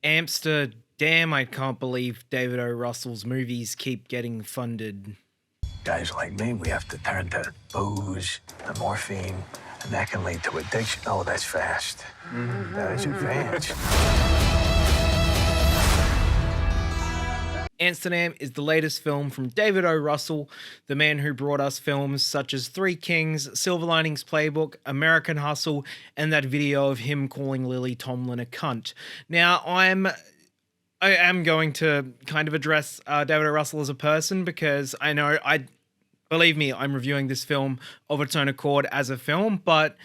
Amsterdam, I can't believe David O. Russell's movies keep getting funded. Guys like me, we have to turn to booze and morphine, and that can lead to addiction. Oh, that's fast. That is advanced. Amsterdam is the latest film from David O. Russell, the man who brought us films such as Three Kings, Silver Linings Playbook, American Hustle, and that video of him calling Lily Tomlin a cunt. Now, I am going to kind of address David O. Russell as a person because believe me, I'm reviewing this film of its own accord as a film, but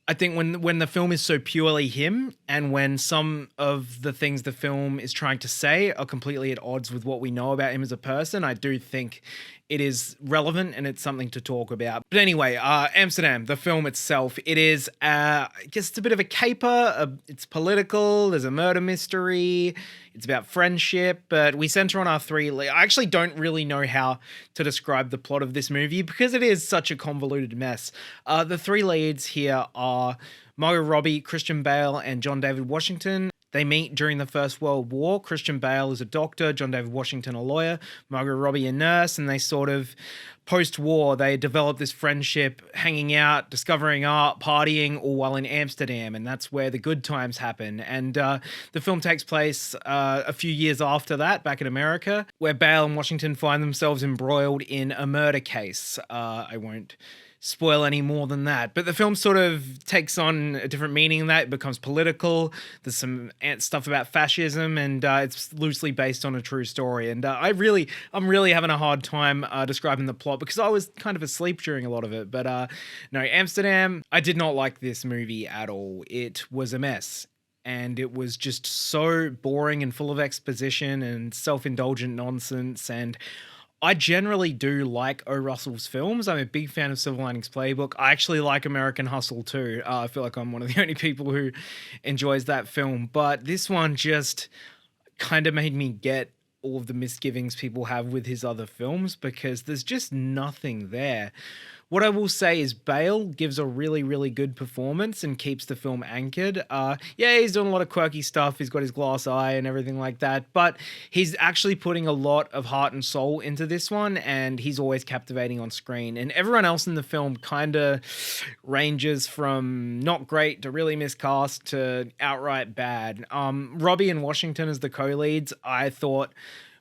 I think when the film is so purely him, and when some of the things the film is trying to say are completely at odds with what we know about him as a person, I do think it is relevant and it's something to talk about. But anyway, Amsterdam, the film itself, it is, I guess it's a bit of a caper. It's political. There's a murder mystery. It's about friendship, but we center on our three. I actually don't really know how to describe the plot of this movie because it is such a convoluted mess. The three leads here are Margot Robbie, Christian Bale, and John David Washington. They meet during the First World War. Christian Bale is a doctor, John David Washington a lawyer, Margot Robbie a nurse, and they sort of, post-war, they develop this friendship, hanging out, discovering art, partying, all while in Amsterdam, and that's where the good times happen. And the film takes place a few years after that, back in America, where Bale and Washington find themselves embroiled in a murder case. I won't spoil any more than that, but the film sort of takes on a different meaning in that. It becomes political. There's some stuff about fascism, and it's loosely based on a true story. And I'm really having a hard time describing the plot because I was kind of asleep during a lot of it. But no, Amsterdam, I did not like this movie at all. It was a mess. And it was just so boring and full of exposition and self-indulgent nonsense. And I generally do like O. Russell's films. I'm a big fan of Silver Linings Playbook. I actually like American Hustle too. I feel like I'm one of the only people who enjoys that film. But this one just kind of made me get all of the misgivings people have with his other films because there's just nothing there. What I will say is Bale gives a really, really good performance and keeps the film anchored. Yeah, he's doing a lot of quirky stuff. He's got his glass eye and everything like that, but he's actually putting a lot of heart and soul into this one, and he's always captivating on screen. And everyone else in the film kind of ranges from not great to really miscast to outright bad. Robbie and Washington as the co-leads, I thought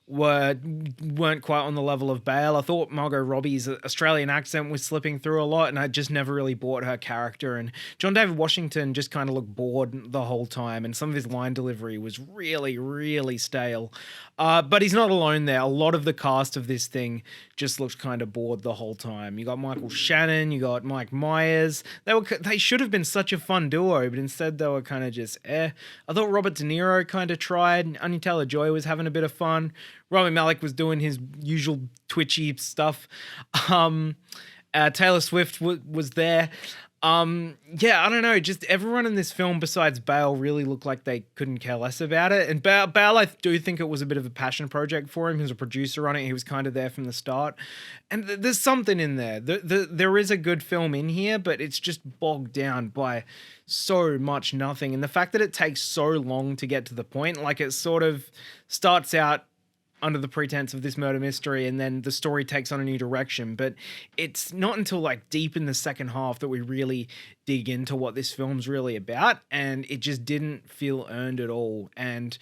weren't quite on the level of Bale. I thought Margot Robbie's Australian accent was slipping through a lot, and I just never really bought her character. And John David Washington just kind of looked bored the whole time, and some of his line delivery was really, really stale. But he's not alone there. A lot of the cast of this thing just looked kind of bored the whole time. You got Michael Shannon, you got Mike Myers. They should have been such a fun duo, but instead they were kind of just I thought Robert De Niro kind of tried. Anya Taylor-Joy was having a bit of fun. Rami Malek was doing his usual twitchy stuff. Taylor Swift was there. Yeah, I don't know. Just everyone in this film besides Bale really looked like they couldn't care less about it. And Bale, I do think it was a bit of a passion project for him. He was a producer on it. He was kind of there from the start. And there's something in there. There is a good film in here, but it's just bogged down by so much nothing. And the fact that it takes so long to get to the point, like it sort of starts out under the pretense of this murder mystery, and then the story takes on a new direction. But it's not until like deep in the second half that we really dig into what this film's really about, and it just didn't feel earned at all. And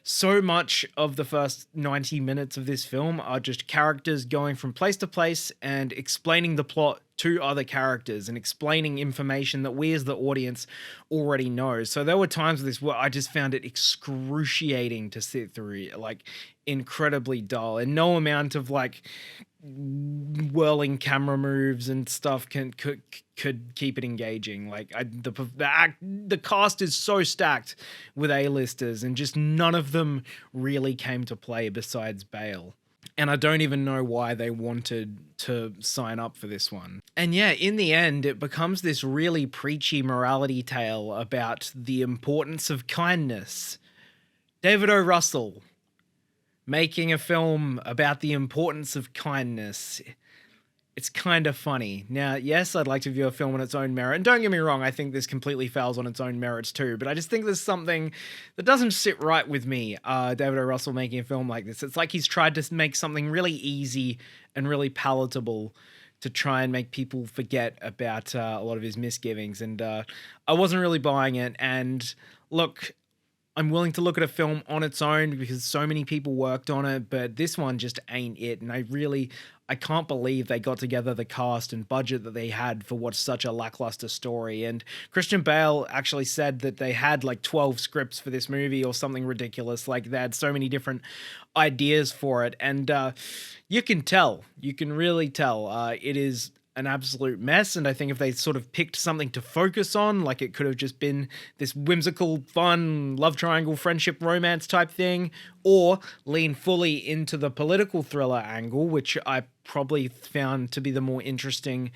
so much of the first 90 minutes of this film are just characters going from place to place and explaining the plot to other characters and explaining information that we as the audience already know. So there were times with this where I just found it excruciating to sit through, like incredibly dull, and no amount of like whirling camera moves and stuff could keep it engaging. Like the cast is so stacked with A-listers, and just none of them really came to play besides Bale. And I don't even know why they wanted to sign up for this one. And yeah, in the end, it becomes this really preachy morality tale about the importance of kindness. David O. Russell making a film about the importance of kindness. it's kind of funny. Now, yes, I'd like to view a film on its own merit. And don't get me wrong, I think this completely fails on its own merits too. But I just think there's something that doesn't sit right with me, David O. Russell making a film like this. It's like he's tried to make something really easy and really palatable to try and make people forget about a lot of his misgivings. And I wasn't really buying it. And look, I'm willing to look at a film on its own because so many people worked on it, but this one just ain't it. And I can't believe they got together the cast and budget that they had for what's such a lackluster story. And Christian Bale actually said that they had like 12 scripts for this movie or something ridiculous. Like they had so many different ideas for it. And you can really tell it is an absolute mess. And I think if they sort of picked something to focus on, like it could have just been this whimsical, fun, love triangle, friendship, romance type thing, or lean fully into the political thriller angle, which I probably found to be the more interesting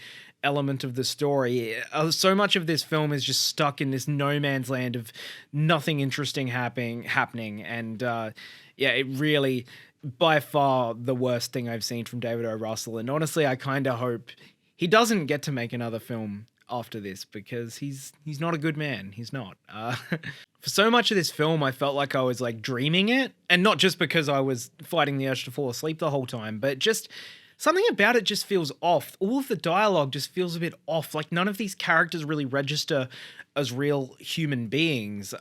element of the story. So much of this film is just stuck in this no man's land of nothing interesting happening. And yeah, it really, by far the worst thing I've seen from David O. Russell. And honestly, I kind of hope he doesn't get to make another film after this because he's not a good man. He's not. For so much of this film, I felt like I was like dreaming it, and not just because I was fighting the urge to fall asleep the whole time, but just something about it just feels off. All of the dialogue just feels a bit off. Like none of these characters really register as real human beings.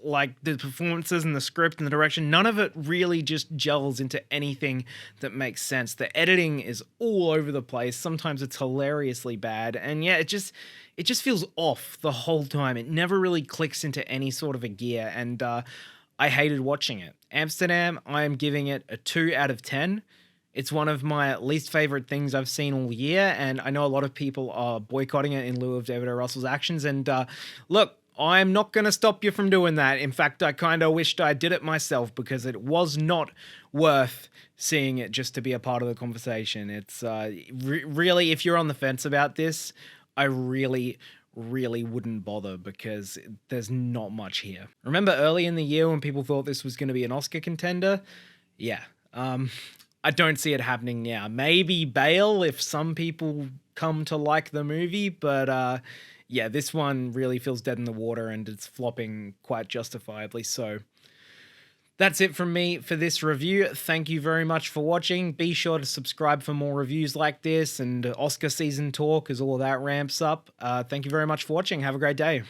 Like the performances and the script and the direction, none of it really just gels into anything that makes sense. The editing is all over the place. Sometimes it's hilariously bad. And yeah, it just feels off the whole time. It never really clicks into any sort of a gear. And I hated watching it. Amsterdam, I am giving it a 2 out of 10. It's one of my least favorite things I've seen all year, and I know a lot of people are boycotting it in lieu of David O. Russell's actions. And look, I'm not going to stop you from doing that. In fact, I kind of wished I did it myself because it was not worth seeing it just to be a part of the conversation. It's really, if you're on the fence about this, I really wouldn't bother because there's not much here. Remember early in the year when people thought this was going to be an Oscar contender? Yeah. I don't see it happening now. Maybe Bale if some people come to like the movie, but yeah, this one really feels dead in the water and it's flopping quite justifiably so. That's it from me for this review. Thank you very much for watching. Be sure to subscribe for more reviews like this and Oscar season talk as all of that ramps up. Thank you very much for watching. Have a great day.